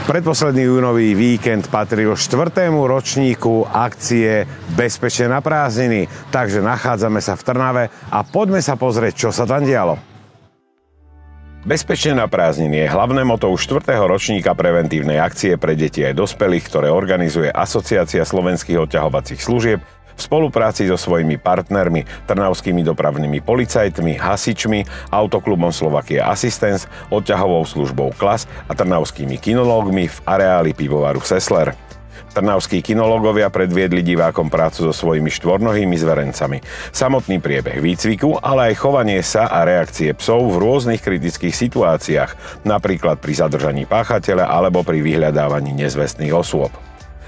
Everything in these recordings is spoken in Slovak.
Predposledný júnový víkend patril 4. ročníku akcie Bezpečne na prázdniny, takže nachádzame sa v Trnave a poďme sa pozrieť, čo sa tam dialo. Bezpečne na prázdniny je hlavné motto 4. ročníka preventívnej akcie pre deti aj dospelých, ktoré organizuje Asociácia slovenských odťahovacích služieb v spolupráci so svojimi partnermi, trnavskými dopravnými policajtmi, hasičmi, autoklubom Slovakia Assistance, odťahovou službou Klas a trnavskými kinológmi v areáli pivovaru Sessler. Trnavskí kinológovia predviedli divákom prácu so svojimi štvornohými zverencami. Samotný priebeh výcviku, ale aj chovanie sa a reakcie psov v rôznych kritických situáciách, napríklad pri zadržaní páchateľa alebo pri vyhľadávaní nezvestných osôb.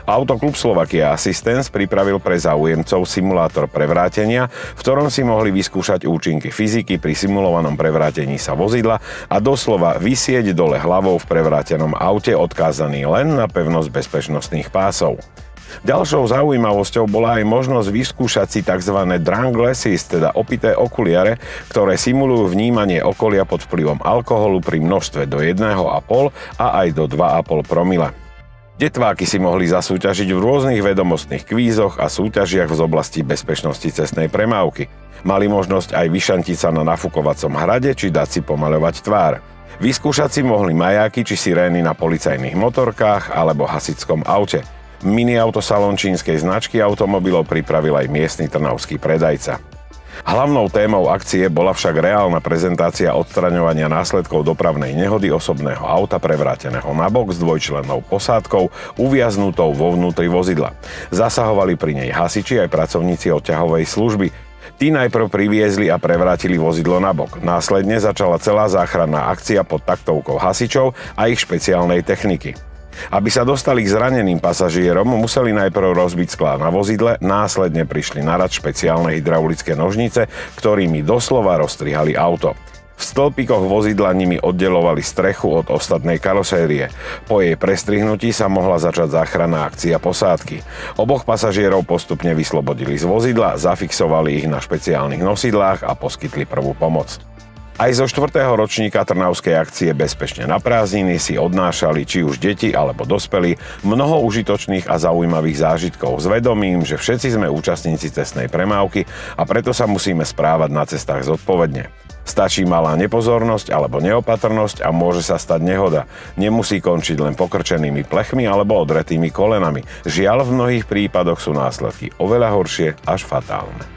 Autoklub Slovakia Assistance pripravil pre záujemcov simulátor prevrátenia, v ktorom si mohli vyskúšať účinky fyziky pri simulovanom prevrátení sa vozidla a doslova visieť dole hlavou v prevrátenom aute odkázaný len na pevnosť bezpečnostných pásov. Ďalšou zaujímavosťou bola aj možnosť vyskúšať si tzv. Drunk glasses, teda opité okuliare, ktoré simulujú vnímanie okolia pod vplyvom alkoholu pri množstve do 1,5 a aj do 2,5 promile. Detváky si mohli zasúťažiť v rôznych vedomostných kvízoch a súťažiach z oblasti bezpečnosti cestnej premávky. Mali možnosť aj vyšantiť sa na nafúkovacom hrade či dať si pomaľovať tvár. Vyskúšať si mohli majáky či sirény na policajných motorkách alebo hasičskom aute. Mini autosalón čínskej značky automobilov pripravil aj miestny trnavský predajca. Hlavnou témou akcie bola však reálna prezentácia odstraňovania následkov dopravnej nehody osobného auta prevráteného nabok s dvojčlennou posádkou uviaznutou vo vnútri vozidla. Zasahovali pri nej hasiči aj pracovníci odťahovej služby. Tí najprv priviezli a prevrátili vozidlo nabok. Následne začala celá záchranná akcia pod taktovkou hasičov a ich špeciálnej techniky. Aby sa dostali k zraneným pasažierom, museli najprv rozbiť sklá na vozidle, následne prišli na rad špeciálne hydraulické nožnice, ktorými doslova roztrihali auto. V stĺpikoch vozidla nimi oddelovali strechu od ostatnej karosérie. Po jej prestrihnutí sa mohla začať záchranná akcia posádky. Oboch pasažierov postupne vyslobodili z vozidla, zafixovali ich na špeciálnych nosidlách a poskytli prvú pomoc. Aj zo 4. ročníka trnavskej akcie Bezpečne na prázdniny si odnášali či už deti alebo dospelí mnoho užitočných a zaujímavých zážitkov s vedomím, že všetci sme účastníci cestnej premávky a preto sa musíme správať na cestách zodpovedne. Stačí malá nepozornosť alebo neopatrnosť a môže sa stať nehoda. Nemusí končiť len pokrčenými plechmi alebo odretými kolenami. Žiaľ, v mnohých prípadoch sú následky oveľa horšie až fatálne.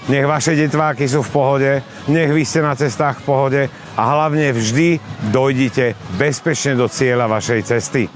Nech vaše detváky sú v pohode, nech vy ste na cestách v pohode a hlavne vždy dojdite bezpečne do cieľa vašej cesty.